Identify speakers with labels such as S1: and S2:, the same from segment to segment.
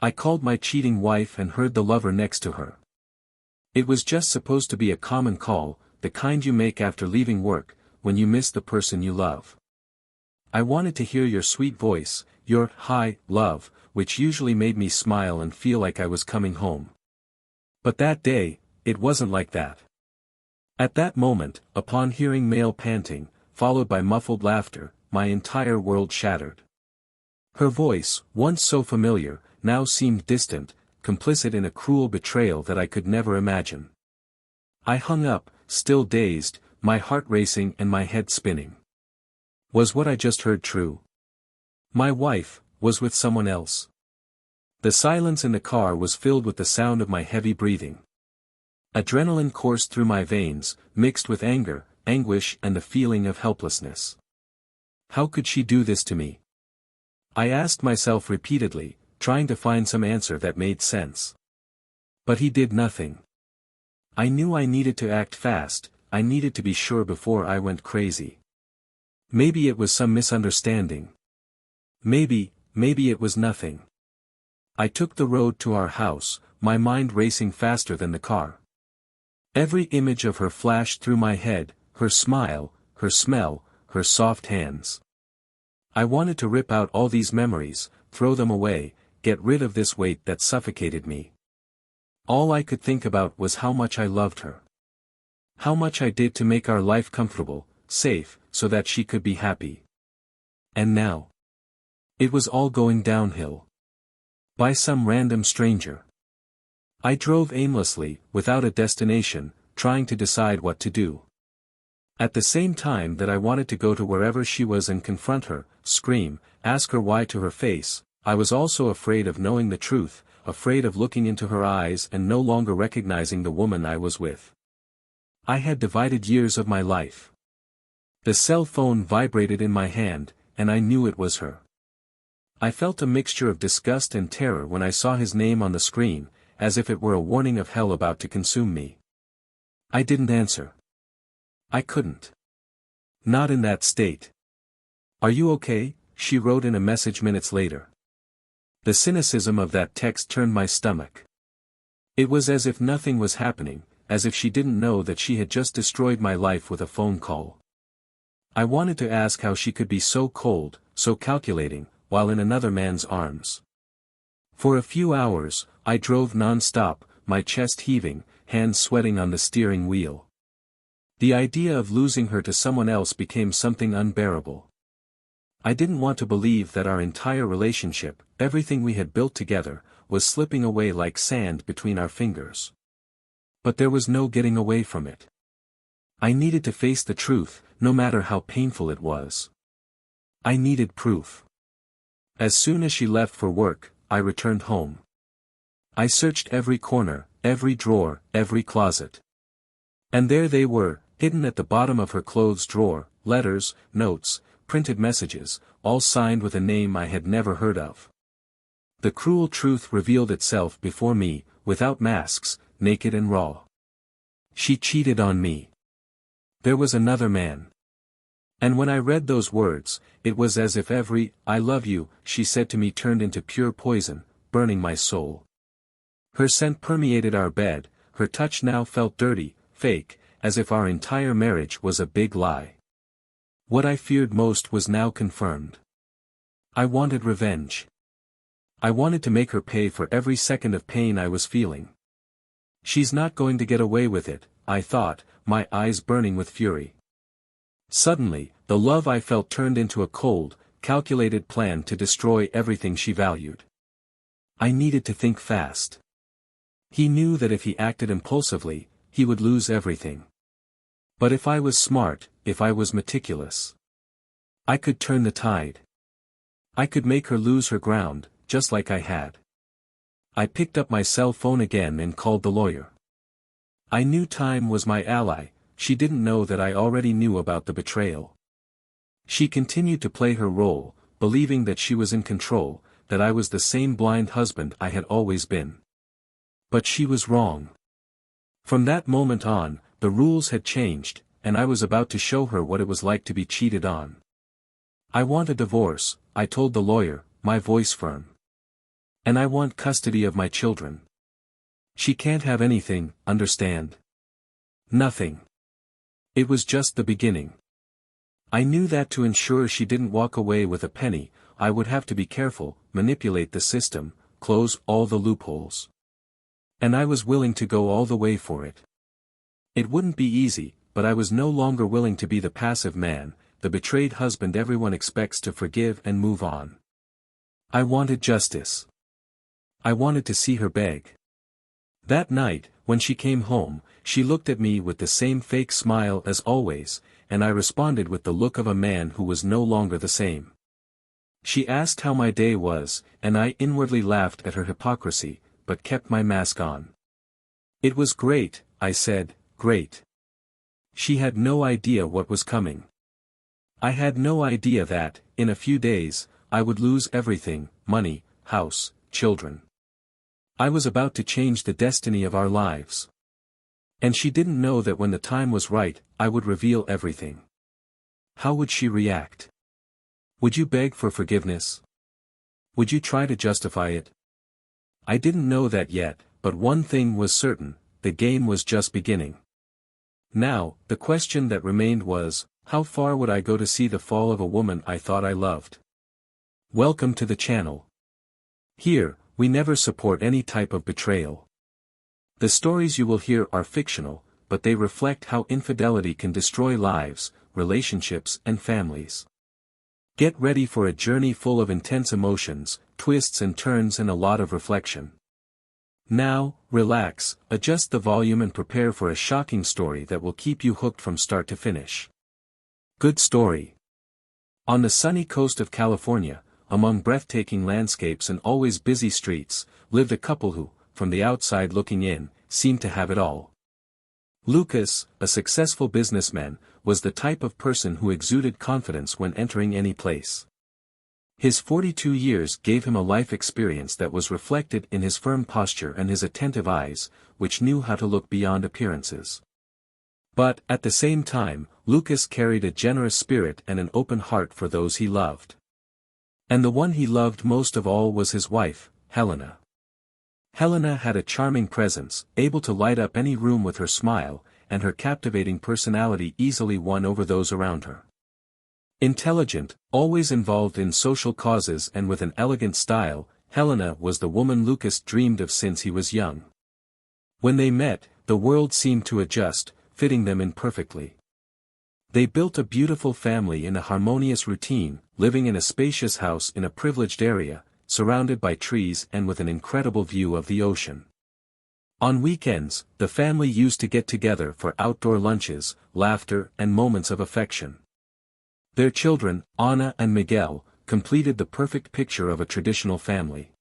S1: I called my cheating wife and heard the lover next to her. It was just supposed to be a common call, the kind you make after leaving work, when you miss the person you love. I wanted to hear your sweet voice, your "hi, love," which usually made me smile and feel like I was coming home. But that day, it wasn't like that. At that moment, upon hearing male panting, followed by muffled laughter, my entire world shattered. Her voice, once so familiar, now seemed distant, complicit in a cruel betrayal that I could never imagine. I hung up, still dazed, my heart racing and my head spinning. Was what I just heard true? My wife was with someone else. The silence in the car was filled with the sound of my heavy breathing. Adrenaline coursed through my veins, mixed with anger, anguish and the feeling of helplessness. How could she do this to me? I asked myself repeatedly, trying to find some answer that made sense. But he did nothing. I knew I needed to act fast, I needed to be sure before I went crazy. Maybe it was some misunderstanding. Maybe it was nothing. I took the road to our house, my mind racing faster than the car. Every image of her flashed through my head, her smile, her smell, her soft hands. I wanted to rip out all these memories, throw them away, get rid of this weight that suffocated me. All I could think about was how much I loved her. How much I did to make our life comfortable, safe, so that she could be happy. And now? It was all going downhill. By some random stranger. I drove aimlessly, without a destination, trying to decide what to do. At the same time that I wanted to go to wherever she was and confront her, scream, ask her why to her face, I was also afraid of knowing the truth, afraid of looking into her eyes and no longer recognizing the woman I was with. I had divided years of my life. The cell phone vibrated in my hand, and I knew it was her. I felt a mixture of disgust and terror when I saw his name on the screen, as if it were a warning of hell about to consume me. I didn't answer. I couldn't. Not in that state. "Are you okay?" she wrote in a message minutes later. The cynicism of that text turned my stomach. It was as if nothing was happening, as if she didn't know that she had just destroyed my life with a phone call. I wanted to ask how she could be so cold, so calculating, while in another man's arms. For a few hours, I drove non-stop, my chest heaving, hands sweating on the steering wheel. The idea of losing her to someone else became something unbearable. I didn't want to believe that our entire relationship, everything we had built together, was slipping away like sand between our fingers. But there was no getting away from it. I needed to face the truth, no matter how painful it was. I needed proof. As soon as she left for work, I returned home. I searched every corner, every drawer, every closet. And there they were, hidden at the bottom of her clothes drawer, letters, notes, printed messages, all signed with a name I had never heard of. The cruel truth revealed itself before me, without masks, naked and raw. She cheated on me. There was another man. And when I read those words, it was as if every "I love you" she said to me turned into pure poison, burning my soul. Her scent permeated our bed, her touch now felt dirty, fake, as if our entire marriage was a big lie. What I feared most was now confirmed. I wanted revenge. I wanted to make her pay for every second of pain I was feeling. She's not going to get away with it, I thought, my eyes burning with fury. Suddenly, the love I felt turned into a cold, calculated plan to destroy everything she valued. I needed to think fast. He knew that if he acted impulsively, he would lose everything. But if I was smart, if I was meticulous, I could turn the tide. I could make her lose her ground, just like I had. I picked up my cell phone again and called the lawyer. I knew time was my ally. She didn't know that I already knew about the betrayal. She continued to play her role, believing that she was in control, that I was the same blind husband I had always been. But she was wrong. From that moment on, the rules had changed, and I was about to show her what it was like to be cheated on. "I want a divorce," I told the lawyer, my voice firm. And I want custody of my children. She can't have anything, understand? Nothing. It was just the beginning. I knew that to ensure she didn't walk away with a penny, I would have to be careful, manipulate the system, close all the loopholes. And I was willing to go all the way for it. It wouldn't be easy, but I was no longer willing to be the passive man, the betrayed husband everyone expects to forgive and move on. I wanted justice. I wanted to see her beg. That night, when she came home, she looked at me with the same fake smile as always, and I responded with the look of a man who was no longer the same. She asked how my day was, and I inwardly laughed at her hypocrisy, but kept my mask on. It was great, I said, great. She had no idea what was coming. I had no idea that, in a few days, I would lose everything, money, house, children. I was about to change the destiny of our lives. And she didn't know that when the time was right, I would reveal everything. How would she react? Would you beg for forgiveness? Would you try to justify it? I didn't know that yet, but one thing was certain, the game was just beginning. Now, the question that remained was, how far would I go to see the fall of a woman I thought I loved? Welcome to the channel. Here, we never support any type of betrayal. The stories you will hear are fictional, but they reflect how infidelity can destroy lives, relationships and families. Get ready for a journey full of intense emotions, twists and turns and a lot of reflection. Now, relax, adjust the volume and prepare for a shocking story that will keep you hooked from start to finish. Good story. On the sunny coast of California, among breathtaking landscapes and always busy streets, lived a couple who, from the outside looking in, seemed to have it all. Lucas, a successful businessman, was the type of person who exuded confidence when entering any place. His 42 years gave him a life experience that was reflected in his firm posture and his attentive eyes, which knew how to look beyond appearances. But, at the same time, Lucas carried a generous spirit and an open heart for those he loved. And the one he loved most of all was his wife, Helena. Helena had a charming presence, able to light up any room with her smile, and her captivating personality easily won over those around her. Intelligent, always involved in social causes and with an elegant style, Helena was the woman Lucas dreamed of since he was young. When they met, the world seemed to adjust, fitting them in perfectly. They built a beautiful family in a harmonious routine, living in a spacious house in a privileged area, surrounded by trees and with an incredible view of the ocean. On weekends, the family used to get together for outdoor lunches, laughter and moments of affection. Their children, Ana and Miguel, completed the perfect picture of a traditional family.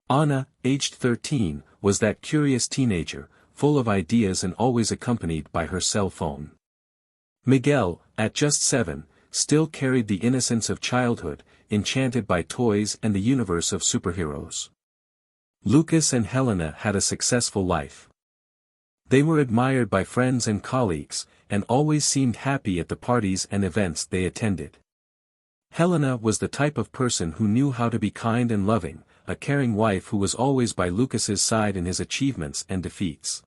S1: Ana, aged 13, was that curious teenager, full of ideas and always accompanied by her cell phone. Miguel, at just 7, still carried the innocence of childhood, enchanted by toys and the universe of superheroes. Lucas and Helena had a successful life. They were admired by friends and colleagues, and always seemed happy at the parties and events they attended. Helena was the type of person who knew how to be kind and loving, a caring wife who was always by Lucas's side in his achievements and defeats.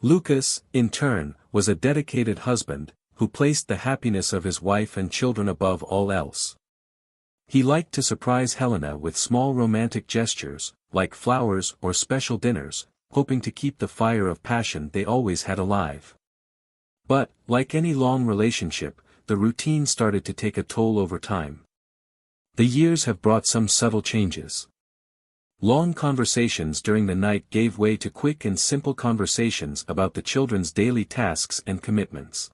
S1: Lucas, in turn, was a dedicated husband, who placed the happiness of his wife and children above all else. He liked to surprise Helena with small romantic gestures, like flowers or special dinners, hoping to keep the fire of passion they always had alive. But, like any long relationship, the routine started to take a toll over time. The years have brought some subtle changes. Long conversations during the night gave way to quick and simple conversations about the children's daily tasks and commitments.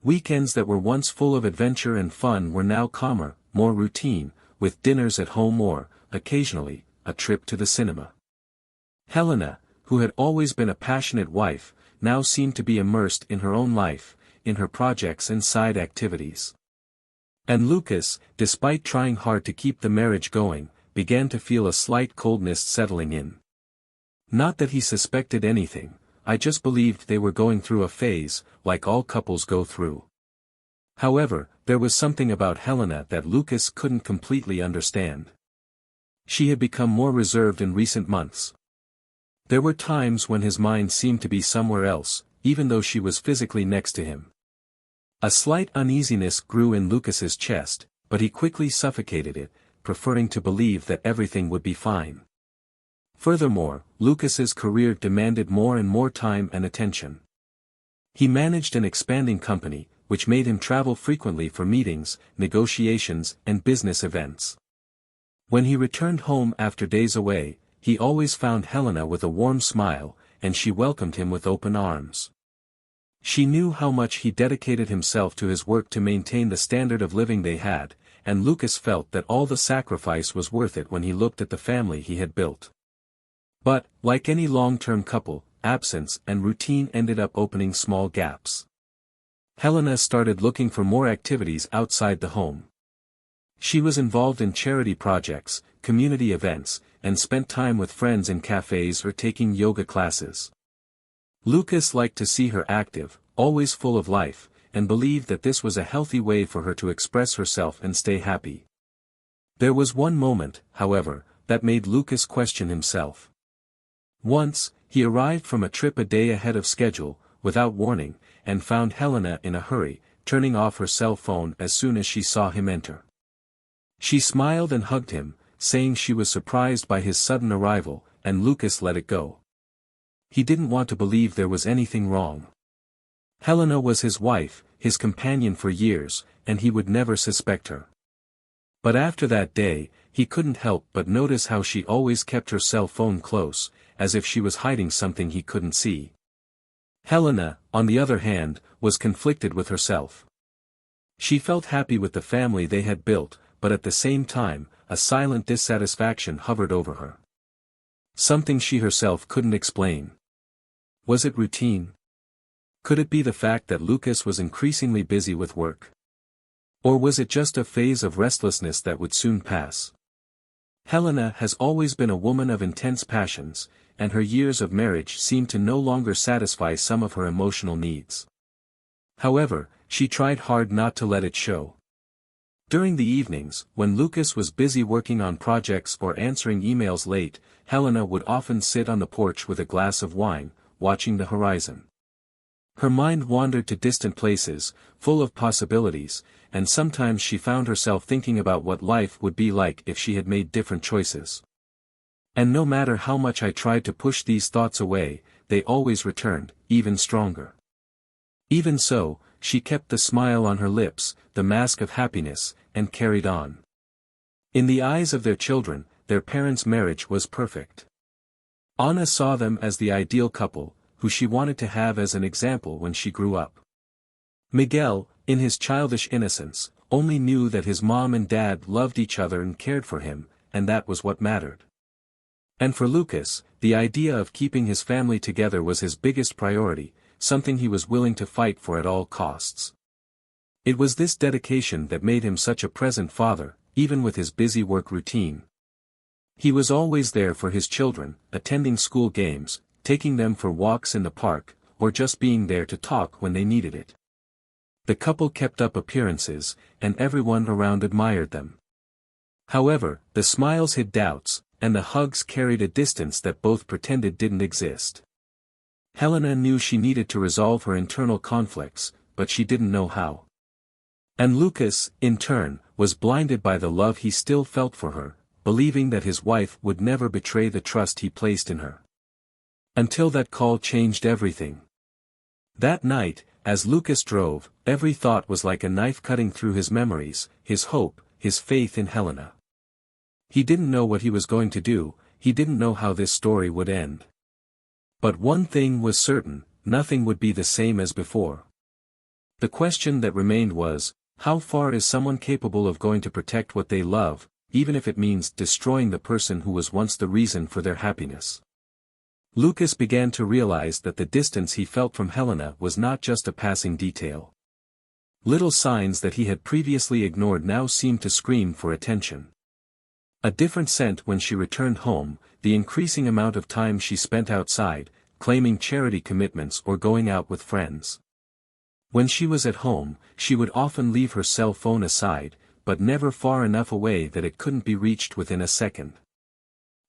S1: Weekends that were once full of adventure and fun were now calmer, more routine, with dinners at home or, occasionally, a trip to the cinema. Helena, who had always been a passionate wife, now seemed to be immersed in her own life, in her projects and side activities. And Lucas, despite trying hard to keep the marriage going, began to feel a slight coldness settling in. Not that he suspected anything, I just believed they were going through a phase, like all couples go through. However, there was something about Helena that Lucas couldn't completely understand. She had become more reserved in recent months. There were times when his mind seemed to be somewhere else, even though she was physically next to him. A slight uneasiness grew in Lucas's chest, but he quickly suffocated it, preferring to believe that everything would be fine. Furthermore, Lucas's career demanded more and more time and attention. He managed an expanding company, which made him travel frequently for meetings, negotiations, and business events. When he returned home after days away, he always found Helena with a warm smile, and she welcomed him with open arms. She knew how much he dedicated himself to his work to maintain the standard of living they had, and Lucas felt that all the sacrifice was worth it when he looked at the family he had built. But, like any long-term couple, absence and routine ended up opening small gaps. Helena started looking for more activities outside the home. She was involved in charity projects, community events, and spent time with friends in cafes or taking yoga classes. Lucas liked to see her active, always full of life, and believed that this was a healthy way for her to express herself and stay happy. There was one moment, however, that made Lucas question himself. Once, he arrived from a trip a day ahead of schedule, without warning, and found Helena in a hurry, turning off her cell phone as soon as she saw him enter. She smiled and hugged him, saying she was surprised by his sudden arrival, and Lucas let it go. He didn't want to believe there was anything wrong. Helena was his wife, his companion for years, and he would never suspect her. But after that day, he couldn't help but notice how she always kept her cell phone close, as if she was hiding something he couldn't see. Helena, on the other hand, was conflicted with herself. She felt happy with the family they had built, but at the same time, a silent dissatisfaction hovered over her. Something she herself couldn't explain. Was it routine? Could it be the fact that Lucas was increasingly busy with work? Or was it just a phase of restlessness that would soon pass? Helena has always been a woman of intense passions, and her years of marriage seemed to no longer satisfy some of her emotional needs. However, she tried hard not to let it show. During the evenings, when Lucas was busy working on projects or answering emails late, Helena would often sit on the porch with a glass of wine, watching the horizon. Her mind wandered to distant places, full of possibilities, and sometimes she found herself thinking about what life would be like if she had made different choices. And no matter how much I tried to push these thoughts away, they always returned, even stronger. Even so, she kept the smile on her lips, the mask of happiness, and carried on. In the eyes of their children, their parents' marriage was perfect. Anna saw them as the ideal couple, who she wanted to have as an example when she grew up. Miguel, in his childish innocence, only knew that his mom and dad loved each other and cared for him, and that was what mattered. And for Lucas, the idea of keeping his family together was his biggest priority, something he was willing to fight for at all costs. It was this dedication that made him such a present father, even with his busy work routine. He was always there for his children, attending school games, taking them for walks in the park, or just being there to talk when they needed it. The couple kept up appearances, and everyone around admired them. However, the smiles hid doubts, and the hugs carried a distance that both pretended didn't exist. Helena knew she needed to resolve her internal conflicts, but she didn't know how. And Lucas, in turn, was blinded by the love he still felt for her, believing that his wife would never betray the trust he placed in her. Until that call changed everything. That night, as Lucas drove, every thought was like a knife cutting through his memories, his hope, his faith in Helena. He didn't know what he was going to do, he didn't know how this story would end. But one thing was certain, nothing would be the same as before. The question that remained was, how far is someone capable of going to protect what they love, even if it means destroying the person who was once the reason for their happiness? Lucas began to realize that the distance he felt from Helena was not just a passing detail. Little signs that he had previously ignored now seemed to scream for attention. A different scent when she returned home, the increasing amount of time she spent outside, claiming charity commitments or going out with friends. When she was at home, she would often leave her cell phone aside, but never far enough away that it couldn't be reached within a second.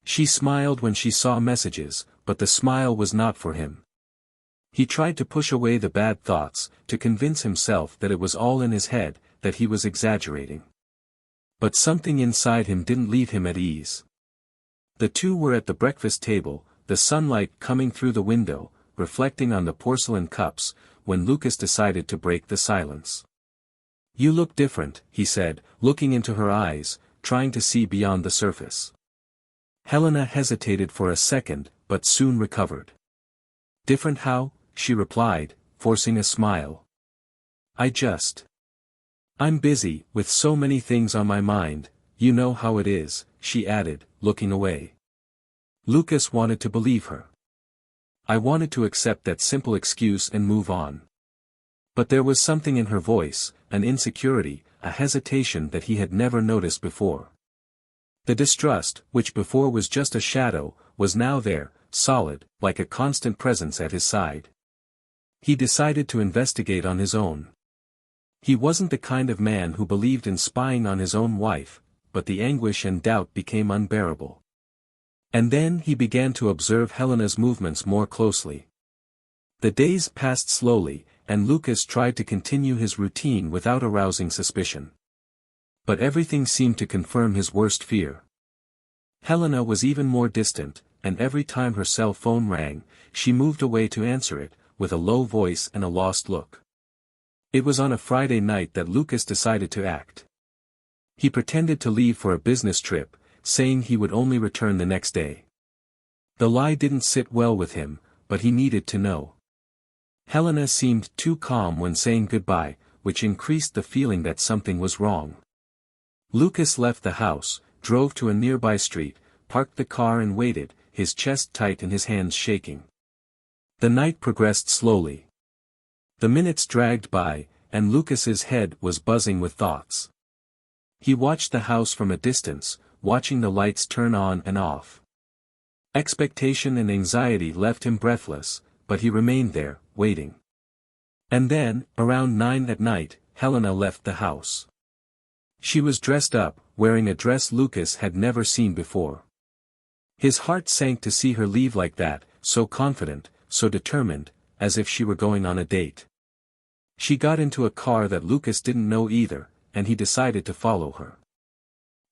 S1: She smiled when she saw messages, but the smile was not for him. He tried to push away the bad thoughts, to convince himself that it was all in his head, that he was exaggerating. But something inside him didn't leave him at ease. The two were at the breakfast table, the sunlight coming through the window, reflecting on the porcelain cups, when Lucas decided to break the silence. "You look different," he said, looking into her eyes, trying to see beyond the surface. Helena hesitated for a second, but soon recovered. "Different how?" she replied, forcing a smile. I'm busy, with so many things on my mind, you know how it is," she added, looking away. Lucas wanted to believe her. I wanted to accept that simple excuse and move on. But there was something in her voice, an insecurity, a hesitation that he had never noticed before. The distrust, which before was just a shadow, was now there, solid, like a constant presence at his side. He decided to investigate on his own. He wasn't the kind of man who believed in spying on his own wife, but the anguish and doubt became unbearable. And then he began to observe Helena's movements more closely. The days passed slowly, and Lucas tried to continue his routine without arousing suspicion. But everything seemed to confirm his worst fear. Helena was even more distant, and every time her cell phone rang, she moved away to answer it, with a low voice and a lost look. It was on a Friday night that Lucas decided to act. He pretended to leave for a business trip, saying he would only return the next day. The lie didn't sit well with him, but he needed to know. Helena seemed too calm when saying goodbye, which increased the feeling that something was wrong. Lucas left the house, drove to a nearby street, parked the car and waited, his chest tight and his hands shaking. The night progressed slowly. The minutes dragged by, and Lucas's head was buzzing with thoughts. He watched the house from a distance, watching the lights turn on and off. Expectation and anxiety left him breathless, but he remained there, waiting. And then, around 9 at night, Helena left the house. She was dressed up, wearing a dress Lucas had never seen before. His heart sank to see her leave like that, so confident, so determined, as if she were going on a date. She got into a car that Lucas didn't know either, and he decided to follow her.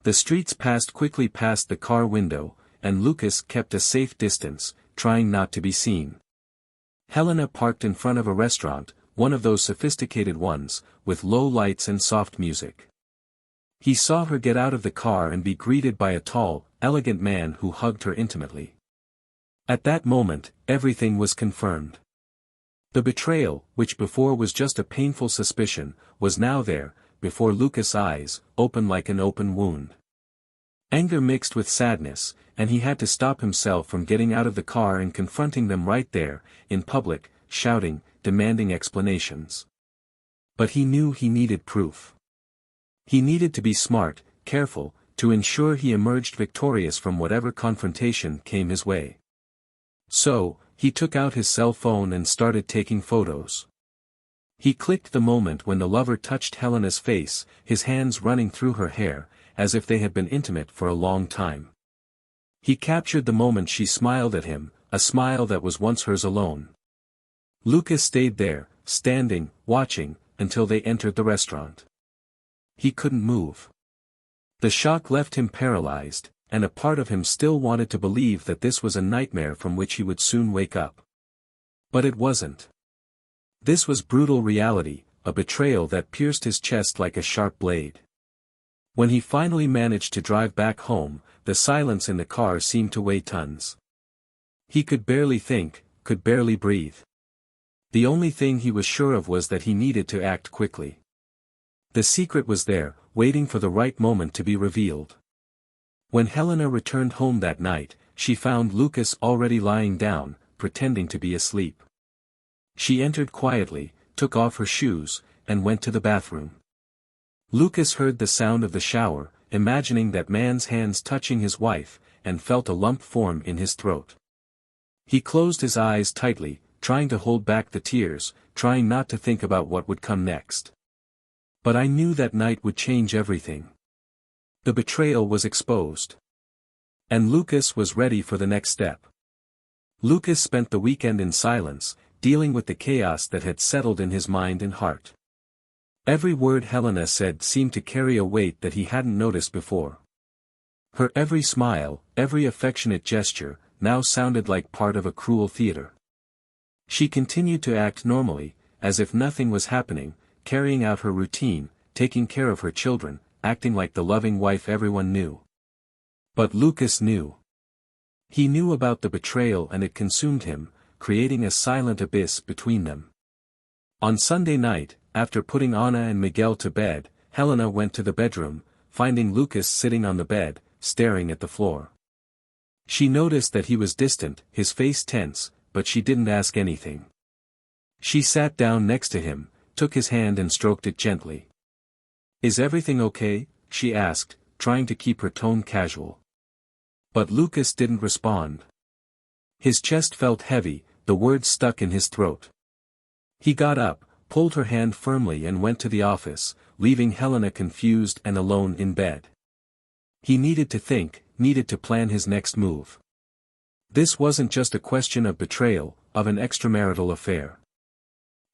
S1: The streets passed quickly past the car window, and Lucas kept a safe distance, trying not to be seen. Helena parked in front of a restaurant, one of those sophisticated ones, with low lights and soft music. He saw her get out of the car and be greeted by a tall, elegant man who hugged her intimately. At that moment, everything was confirmed. The betrayal, which before was just a painful suspicion, was now there, before Lucas' eyes, open like an open wound. Anger mixed with sadness, and he had to stop himself from getting out of the car and confronting them right there, in public, shouting, demanding explanations. But he knew he needed proof. He needed to be smart, careful, to ensure he emerged victorious from whatever confrontation came his way. So, he took out his cell phone and started taking photos. He clicked the moment when the lover touched Helena's face, his hands running through her hair, as if they had been intimate for a long time. He captured the moment she smiled at him, a smile that was once hers alone. Lucas stayed there, standing, watching, until they entered the restaurant. He couldn't move. The shock left him paralyzed, and a part of him still wanted to believe that this was a nightmare from which he would soon wake up. But it wasn't. This was brutal reality, a betrayal that pierced his chest like a sharp blade. When he finally managed to drive back home, the silence in the car seemed to weigh tons. He could barely think, could barely breathe. The only thing he was sure of was that he needed to act quickly. The secret was there, waiting for the right moment to be revealed. When Helena returned home that night, she found Lucas already lying down, pretending to be asleep. She entered quietly, took off her shoes, and went to the bathroom. Lucas heard the sound of the shower, imagining that man's hands touching his wife, and felt a lump form in his throat. He closed his eyes tightly, trying to hold back the tears, trying not to think about what would come next. But I knew that night would change everything. The betrayal was exposed. And Lucas was ready for the next step. Lucas spent the weekend in silence, dealing with the chaos that had settled in his mind and heart. Every word Helena said seemed to carry a weight that he hadn't noticed before. Her every smile, every affectionate gesture, now sounded like part of a cruel theater. She continued to act normally, as if nothing was happening, carrying out her routine, taking care of her children, acting like the loving wife everyone knew. But Lucas knew. He knew about the betrayal and it consumed him, creating a silent abyss between them. On Sunday night, after putting Anna and Miguel to bed, Helena went to the bedroom, finding Lucas sitting on the bed, staring at the floor. She noticed that he was distant, his face tense, but she didn't ask anything. She sat down next to him, took his hand and stroked it gently. "Is everything okay?" she asked, trying to keep her tone casual. But Lucas didn't respond. His chest felt heavy, the words stuck in his throat. He got up, pulled her hand firmly and went to the office, leaving Helena confused and alone in bed. He needed to think, needed to plan his next move. This wasn't just a question of betrayal, of an extramarital affair.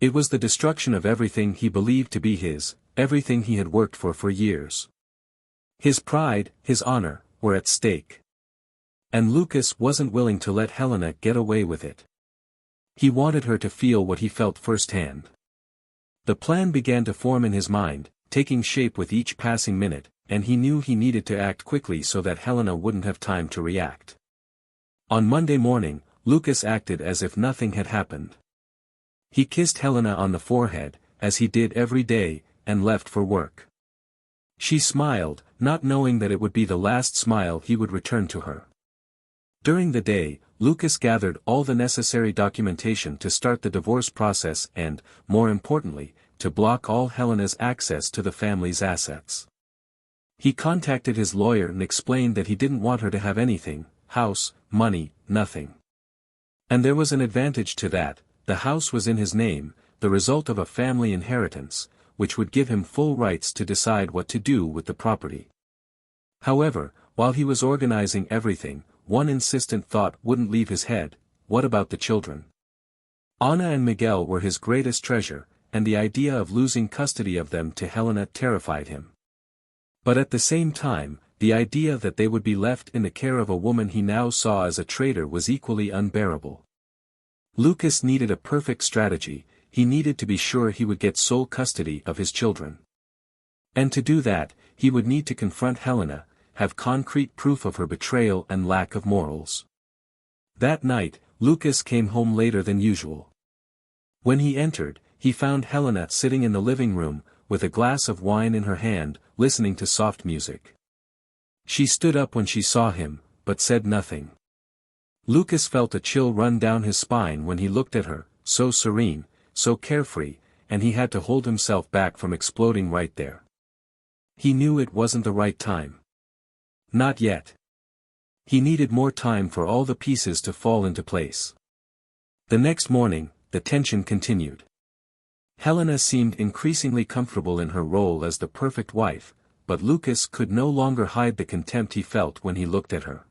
S1: It was the destruction of everything he believed to be his, everything he had worked for years. His pride, his honor, were at stake. And Lucas wasn't willing to let Helena get away with it. He wanted her to feel what he felt firsthand. The plan began to form in his mind, taking shape with each passing minute, and he knew he needed to act quickly so that Helena wouldn't have time to react. On Monday morning, Lucas acted as if nothing had happened. He kissed Helena on the forehead, as he did every day, and left for work. She smiled, not knowing that it would be the last smile he would return to her. During the day, Lucas gathered all the necessary documentation to start the divorce process and, more importantly, to block all Helena's access to the family's assets. He contacted his lawyer and explained that he didn't want her to have anything, house, money, nothing. And there was an advantage to that. The house was in his name, the result of a family inheritance, which would give him full rights to decide what to do with the property. However, while he was organizing everything, one insistent thought wouldn't leave his head: what about the children? Anna and Miguel were his greatest treasure, and the idea of losing custody of them to Helena terrified him. But at the same time, the idea that they would be left in the care of a woman he now saw as a traitor was equally unbearable. Lucas needed a perfect strategy. He needed to be sure he would get sole custody of his children. And to do that, he would need to confront Helena, have concrete proof of her betrayal and lack of morals. That night, Lucas came home later than usual. When he entered, he found Helena sitting in the living room, with a glass of wine in her hand, listening to soft music. She stood up when she saw him, but said nothing. Lucas felt a chill run down his spine when he looked at her, so serene, so carefree, and he had to hold himself back from exploding right there. He knew it wasn't the right time. Not yet. He needed more time for all the pieces to fall into place. The next morning, the tension continued. Helena seemed increasingly comfortable in her role as the perfect wife, but Lucas could no longer hide the contempt he felt when he looked at her.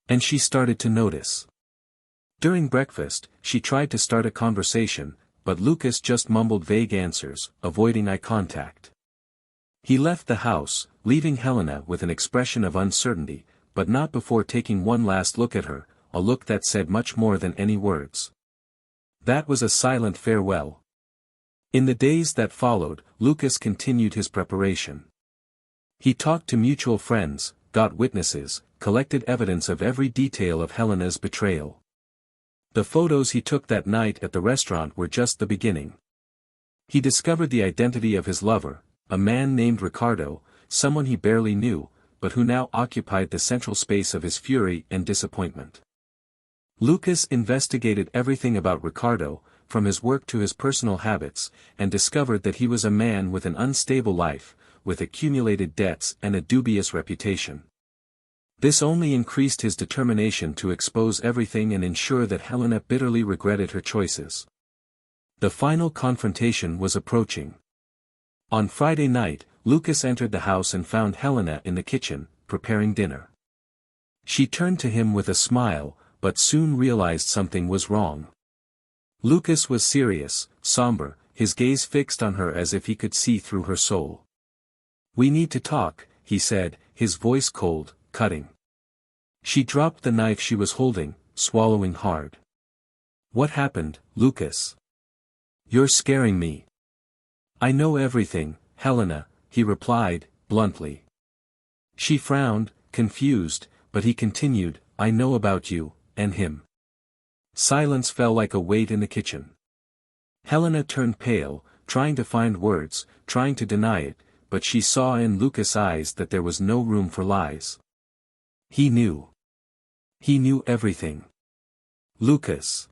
S1: And she started to notice. During breakfast, she tried to start a conversation, but Lucas just mumbled vague answers, avoiding eye contact. He left the house, leaving Helena with an expression of uncertainty, but not before taking one last look at her, a look that said much more than any words. That was a silent farewell. In the days that followed, Lucas continued his preparation. He talked to mutual friends, got witnesses, collected evidence of every detail of Helena's betrayal. The photos he took that night at the restaurant were just the beginning. He discovered the identity of his lover, a man named Ricardo, someone he barely knew, but who now occupied the central space of his fury and disappointment. Lucas investigated everything about Ricardo, from his work to his personal habits, and discovered that he was a man with an unstable life, with accumulated debts and a dubious reputation. This only increased his determination to expose everything and ensure that Helena bitterly regretted her choices. The final confrontation was approaching. On Friday night, Lucas entered the house and found Helena in the kitchen, preparing dinner. She turned to him with a smile, but soon realized something was wrong. Lucas was serious, somber, his gaze fixed on her as if he could see through her soul. "We need to talk," he said, his voice cold, cutting. She dropped the knife she was holding, swallowing hard. "What happened, Lucas? You're scaring me." "I know everything, Helena," he replied, bluntly. She frowned, confused, but he continued, "I know about you, and him." Silence fell like a weight in the kitchen. Helena turned pale, trying to find words, trying to deny it, but she saw in Lucas' eyes that there was no room for lies. He knew. He knew everything. "Lucas.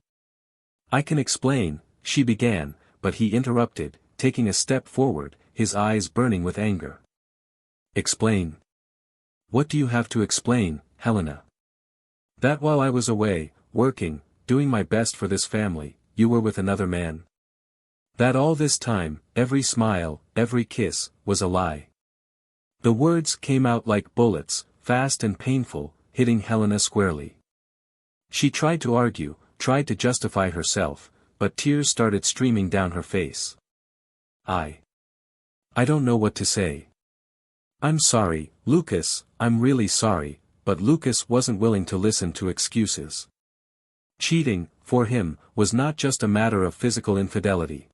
S1: I can explain," she began, but he interrupted, taking a step forward, his eyes burning with anger. "Explain? What do you have to explain, Helena? That while I was away, working, doing my best for this family, you were with another man? That all this time, every smile, every kiss, was a lie?" The words came out like bullets, fast and painful, hitting Helena squarely. She tried to argue, tried to justify herself, but tears started streaming down her face. I don't know what to say. I'm sorry, Lucas, I'm really sorry," but Lucas wasn't willing to listen to excuses. Cheating, for him, was not just a matter of physical infidelity.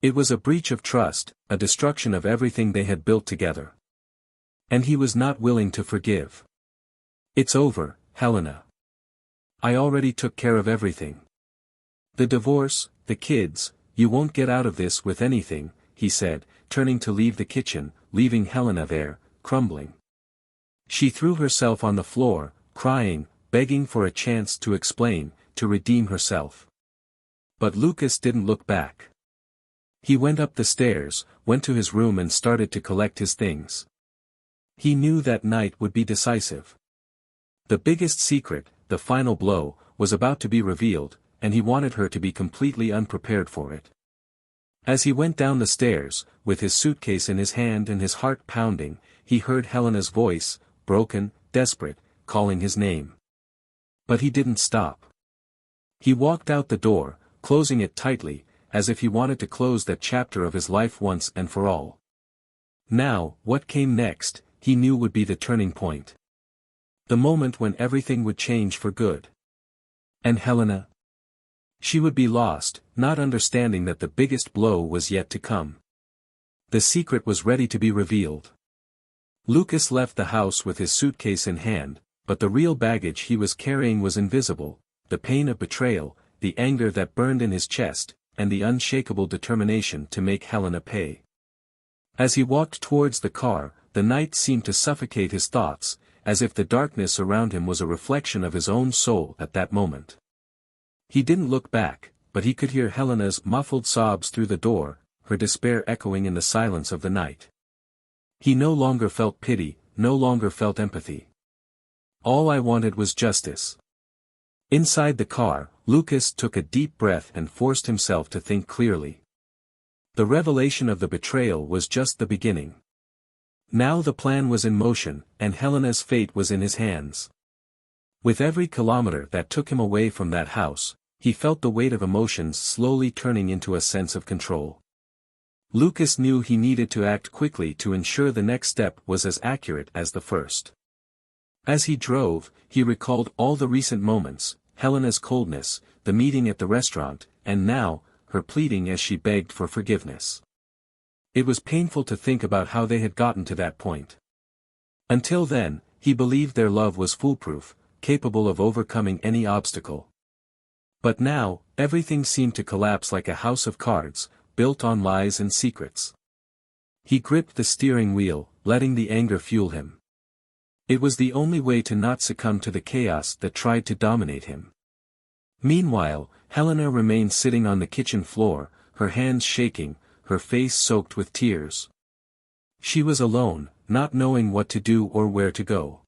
S1: It was a breach of trust, a destruction of everything they had built together. And he was not willing to forgive. "It's over, Helena. I already took care of everything. The divorce, the kids, you won't get out of this with anything," he said, turning to leave the kitchen, leaving Helena there, crumbling. She threw herself on the floor, crying, begging for a chance to explain, to redeem herself. But Lucas didn't look back. He went up the stairs, went to his room and started to collect his things. He knew that night would be decisive. The biggest secret, the final blow, was about to be revealed, and he wanted her to be completely unprepared for it. As he went down the stairs, with his suitcase in his hand and his heart pounding, he heard Helena's voice, broken, desperate, calling his name. But he didn't stop. He walked out the door, closing it tightly, as if he wanted to close that chapter of his life once and for all. Now, what came next, he knew would be the turning point. The moment when everything would change for good. And Helena? She would be lost, not understanding that the biggest blow was yet to come. The secret was ready to be revealed. Lucas left the house with his suitcase in hand, but the real baggage he was carrying was invisible, the pain of betrayal, the anger that burned in his chest, and the unshakable determination to make Helena pay. As he walked towards the car, the night seemed to suffocate his thoughts, as if the darkness around him was a reflection of his own soul at that moment. He didn't look back, but he could hear Helena's muffled sobs through the door, her despair echoing in the silence of the night. He no longer felt pity, no longer felt empathy. All I wanted was justice. Inside the car, Lucas took a deep breath and forced himself to think clearly. The revelation of the betrayal was just the beginning. Now the plan was in motion, and Helena's fate was in his hands. With every kilometer that took him away from that house, he felt the weight of emotions slowly turning into a sense of control. Lucas knew he needed to act quickly to ensure the next step was as accurate as the first. As he drove, he recalled all the recent moments, Helena's coldness, the meeting at the restaurant, and now, her pleading as she begged for forgiveness. It was painful to think about how they had gotten to that point. Until then, he believed their love was foolproof, capable of overcoming any obstacle. But now, everything seemed to collapse like a house of cards, built on lies and secrets. He gripped the steering wheel, letting the anger fuel him. It was the only way to not succumb to the chaos that tried to dominate him. Meanwhile, Helena remained sitting on the kitchen floor, her hands shaking, her face soaked with tears. She was alone, not knowing what to do or where to go.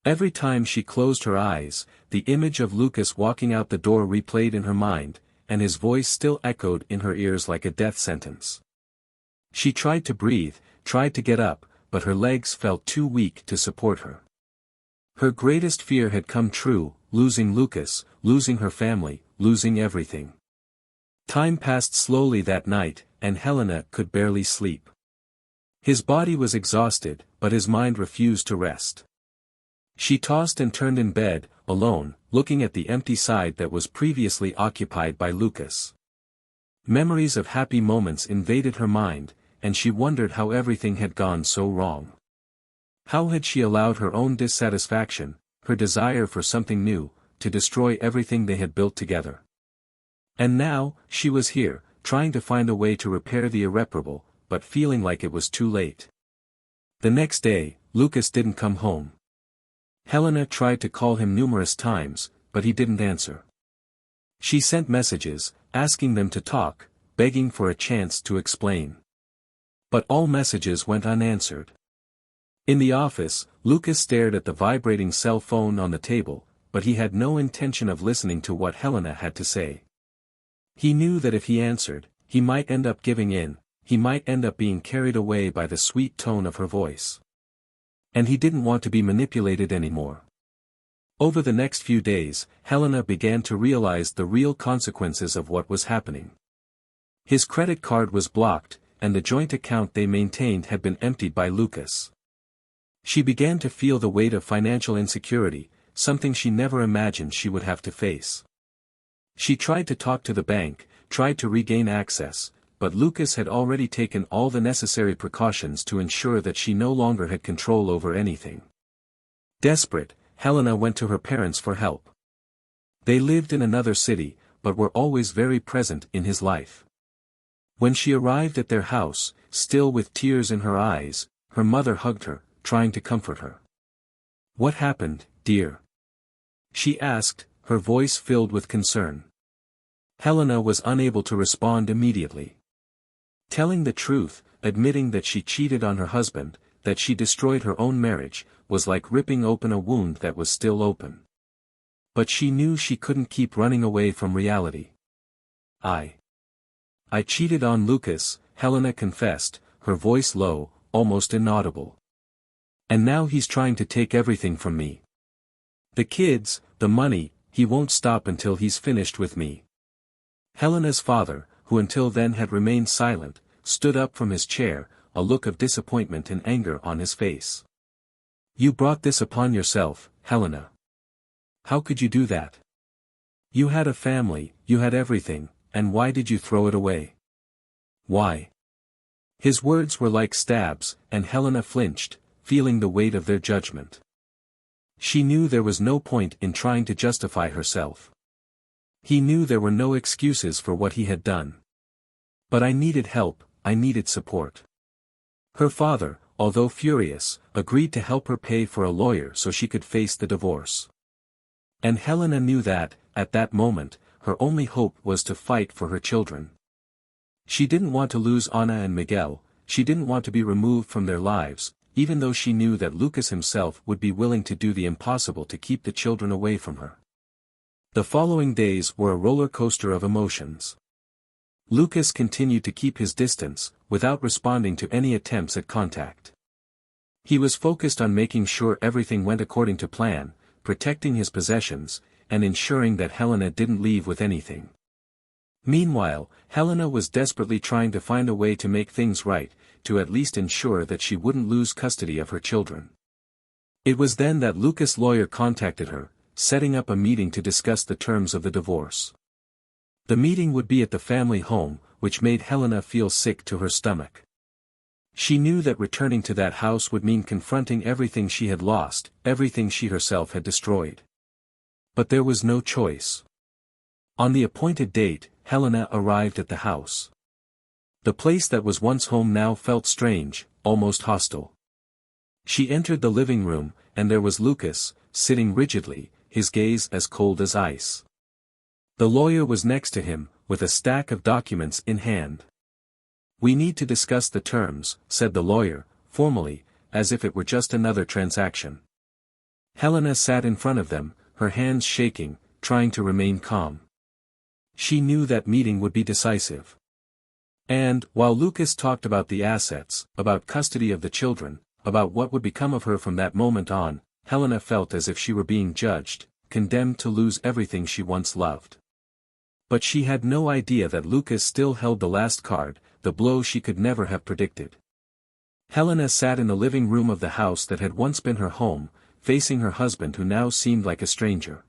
S1: Every time she closed her eyes, the image of Lucas walking out the door replayed in her mind, and his voice still echoed in her ears like a death sentence. She tried to breathe, tried to get up, but her legs felt too weak to support her. Her greatest fear had come true, losing Lucas, losing her family, losing everything. Time passed slowly that night, and Helena could barely sleep. His body was exhausted, but his mind refused to rest. She tossed and turned in bed, alone, looking at the empty side that was previously occupied by Lucas. Memories of happy moments invaded her mind, and she wondered how everything had gone so wrong. How had she allowed her own dissatisfaction, her desire for something new, to destroy everything they had built together? And now, she was here, trying to find a way to repair the irreparable, but feeling like it was too late. The next day, Lucas didn't come home. Helena tried to call him numerous times, but he didn't answer. She sent messages, asking them to talk, begging for a chance to explain. But all messages went unanswered. In the office, Lucas stared at the vibrating cell phone on the table, but he had no intention of listening to what Helena had to say. He knew that if he answered, he might end up giving in, he might end up being carried away by the sweet tone of her voice. And he didn't want to be manipulated anymore. Over the next few days, Helena began to realize the real consequences of what was happening. His credit card was blocked, and the joint account they maintained had been emptied by Lucas. She began to feel the weight of financial insecurity, something she never imagined she would have to face. She tried to talk to the bank, tried to regain access, but Lucas had already taken all the necessary precautions to ensure that she no longer had control over anything. Desperate, Helena went to her parents for help. They lived in another city, but were always very present in his life. When she arrived at their house, still with tears in her eyes, her mother hugged her, trying to comfort her. "What happened, dear?" she asked, her voice filled with concern. Helena was unable to respond immediately. Telling the truth, admitting that she cheated on her husband, that she destroyed her own marriage, was like ripping open a wound that was still open. But she knew she couldn't keep running away from reality. I cheated on Lucas," Helena confessed, her voice low, almost inaudible. "And now he's trying to take everything from me. The kids, the money, he won't stop until he's finished with me." Helena's father, who until then had remained silent, stood up from his chair, a look of disappointment and anger on his face. "You brought this upon yourself, Helena. How could you do that? You had a family, you had everything, and why did you throw it away? Why?" His words were like stabs, and Helena flinched, feeling the weight of their judgment. She knew there was no point in trying to justify herself. He knew there were no excuses for what he had done. "But I needed help, I needed support." Her father, although furious, agreed to help her pay for a lawyer so she could face the divorce. And Helena knew that, at that moment, her only hope was to fight for her children. She didn't want to lose Ana and Miguel, she didn't want to be removed from their lives, even though she knew that Lucas himself would be willing to do the impossible to keep the children away from her. The following days were a roller coaster of emotions. Lucas continued to keep his distance, without responding to any attempts at contact. He was focused on making sure everything went according to plan, protecting his possessions, and ensuring that Helena didn't leave with anything. Meanwhile, Helena was desperately trying to find a way to make things right, to at least ensure that she wouldn't lose custody of her children. It was then that Lucas' lawyer contacted her, setting up a meeting to discuss the terms of the divorce. The meeting would be at the family home, which made Helena feel sick to her stomach. She knew that returning to that house would mean confronting everything she had lost, everything she herself had destroyed. But there was no choice. On the appointed date, Helena arrived at the house. The place that was once home now felt strange, almost hostile. She entered the living room, and there was Lucas, sitting rigidly, his gaze as cold as ice. The lawyer was next to him, with a stack of documents in hand. "We need to discuss the terms," said the lawyer, formally, as if it were just another transaction. Helena sat in front of them, her hands shaking, trying to remain calm. She knew that meeting would be decisive. And, while Lucas talked about the assets, about custody of the children, about what would become of her from that moment on, Helena felt as if she were being judged, condemned to lose everything she once loved. But she had no idea that Lucas still held the last card, the blow she could never have predicted. Helena sat in the living room of the house that had once been her home, facing her husband who now seemed like a stranger.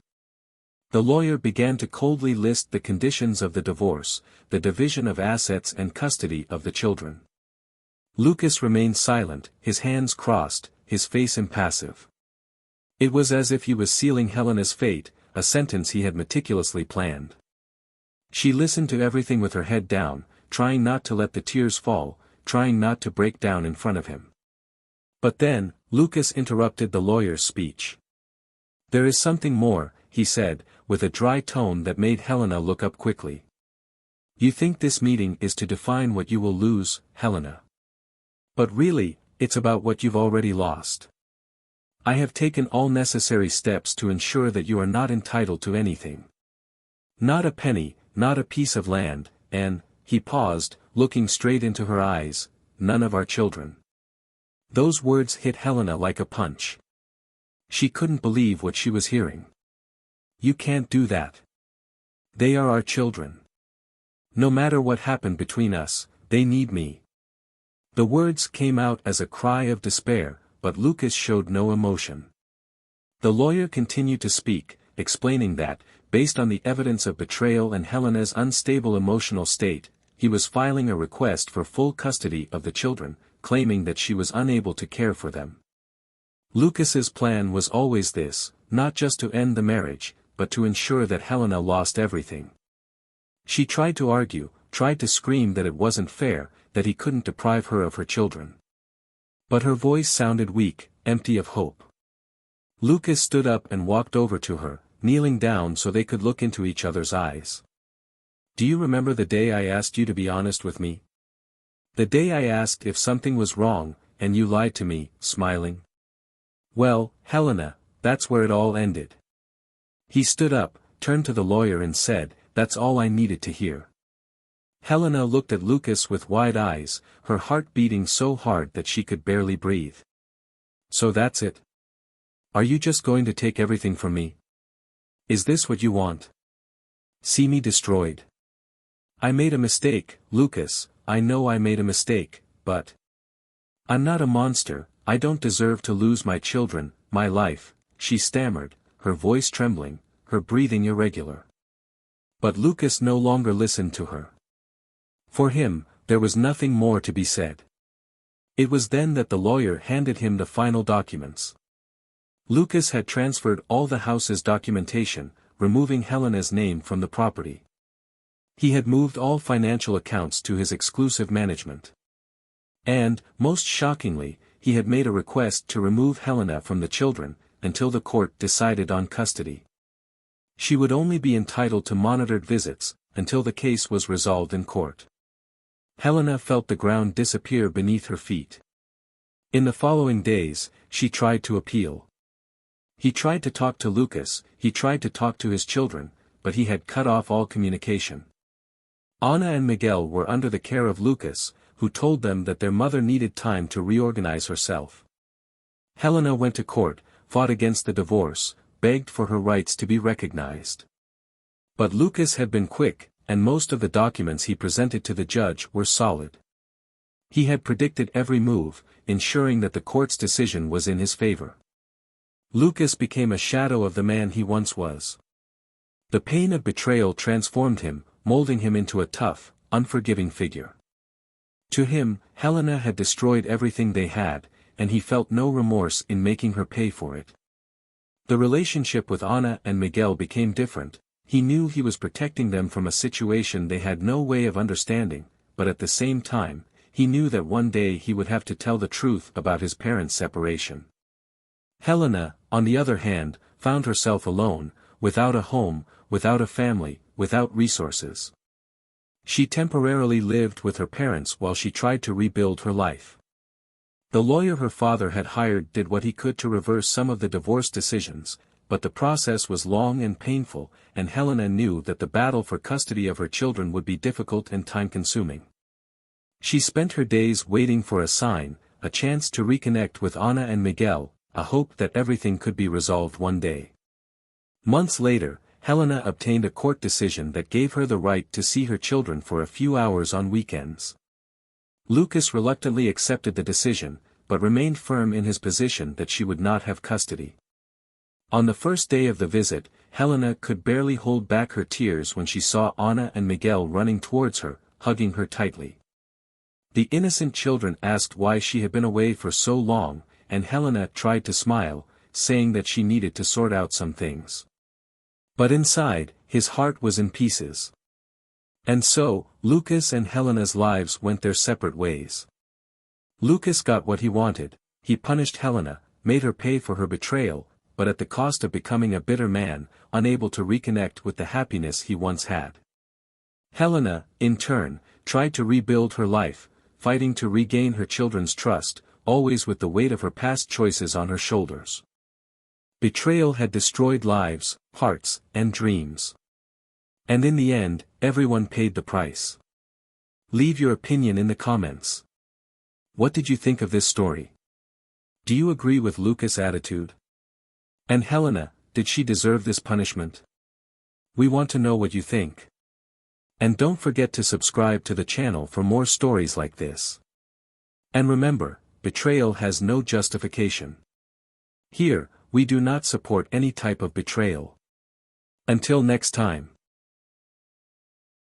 S1: The lawyer began to coldly list the conditions of the divorce, the division of assets and custody of the children. Lucas remained silent, his hands crossed, his face impassive. It was as if he was sealing Helena's fate, a sentence he had meticulously planned. She listened to everything with her head down, trying not to let the tears fall, trying not to break down in front of him. But then, Lucas interrupted the lawyer's speech. "There is something more," he said, with a dry tone that made Helena look up quickly. "You think this meeting is to define what you will lose, Helena. But really, it's about what you've already lost. I have taken all necessary steps to ensure that you are not entitled to anything. Not a penny, not a piece of land, and," he paused, looking straight into her eyes, "none of our children." Those words hit Helena like a punch. She couldn't believe what she was hearing. "You can't do that. They are our children. No matter what happened between us, they need me." The words came out as a cry of despair, but Lucas showed no emotion. The lawyer continued to speak, explaining that, based on the evidence of betrayal and Helena's unstable emotional state, he was filing a request for full custody of the children, claiming that she was unable to care for them. Lucas's plan was always this, not just to end the marriage, but to ensure that Helena lost everything. She tried to argue, tried to scream that it wasn't fair, that he couldn't deprive her of her children. But her voice sounded weak, empty of hope. Lucas stood up and walked over to her, kneeling down so they could look into each other's eyes. "Do you remember the day I asked you to be honest with me? The day I asked if something was wrong, and you lied to me, smiling? Well, Helena, that's where it all ended." He stood up, turned to the lawyer and said, "That's all I needed to hear." Helena looked at Lucas with wide eyes, her heart beating so hard that she could barely breathe. "So that's it? Are you just going to take everything from me? Is this what you want? See me destroyed? I made a mistake, Lucas, I know I made a mistake, but I'm not a monster, I don't deserve to lose my children, my life," she stammered, her voice trembling, her breathing irregular. But Lucas no longer listened to her. For him, there was nothing more to be said. It was then that the lawyer handed him the final documents. Lucas had transferred all the house's documentation, removing Helena's name from the property. He had moved all financial accounts to his exclusive management. And, most shockingly, he had made a request to remove Helena from the children, until the court decided on custody. She would only be entitled to monitored visits, until the case was resolved in court. Helena felt the ground disappear beneath her feet. In the following days, she tried to appeal. He tried to talk to Lucas, he tried to talk to his children, but he had cut off all communication. Ana and Miguel were under the care of Lucas, who told them that their mother needed time to reorganize herself. Helena went to court, fought against the divorce, begged for her rights to be recognized. But Lucas had been quick, and most of the documents he presented to the judge were solid. He had predicted every move, ensuring that the court's decision was in his favor. Lucas became a shadow of the man he once was. The pain of betrayal transformed him, molding him into a tough, unforgiving figure. To him, Helena had destroyed everything they had, and he felt no remorse in making her pay for it. The relationship with Ana and Miguel became different. He knew he was protecting them from a situation they had no way of understanding, but at the same time, he knew that one day he would have to tell the truth about his parents' separation. Helena, on the other hand, found herself alone, without a home, without a family, without resources. She temporarily lived with her parents while she tried to rebuild her life. The lawyer her father had hired did what he could to reverse some of the divorce decisions, but the process was long and painful, and Helena knew that the battle for custody of her children would be difficult and time-consuming. She spent her days waiting for a sign, a chance to reconnect with Ana and Miguel, a hope that everything could be resolved one day. Months later, Helena obtained a court decision that gave her the right to see her children for a few hours on weekends. Lucas reluctantly accepted the decision, but remained firm in his position that she would not have custody. On the first day of the visit, Helena could barely hold back her tears when she saw Anna and Miguel running towards her, hugging her tightly. The innocent children asked why she had been away for so long, and Helena tried to smile, saying that she needed to sort out some things. But inside, his heart was in pieces. And so, Lucas and Helena's lives went their separate ways. Lucas got what he wanted. He punished Helena, made her pay for her betrayal, but at the cost of becoming a bitter man, unable to reconnect with the happiness he once had. Helena, in turn, tried to rebuild her life, fighting to regain her children's trust, always with the weight of her past choices on her shoulders. Betrayal had destroyed lives, hearts, and dreams. And in the end, everyone paid the price. Leave your opinion in the comments. What did you think of this story? Do you agree with Lucas' attitude? And Helena, did she deserve this punishment? We want to know what you think. And don't forget to subscribe to the channel for more stories like this. And remember, betrayal has no justification. Here, we do not support any type of betrayal. Until next time.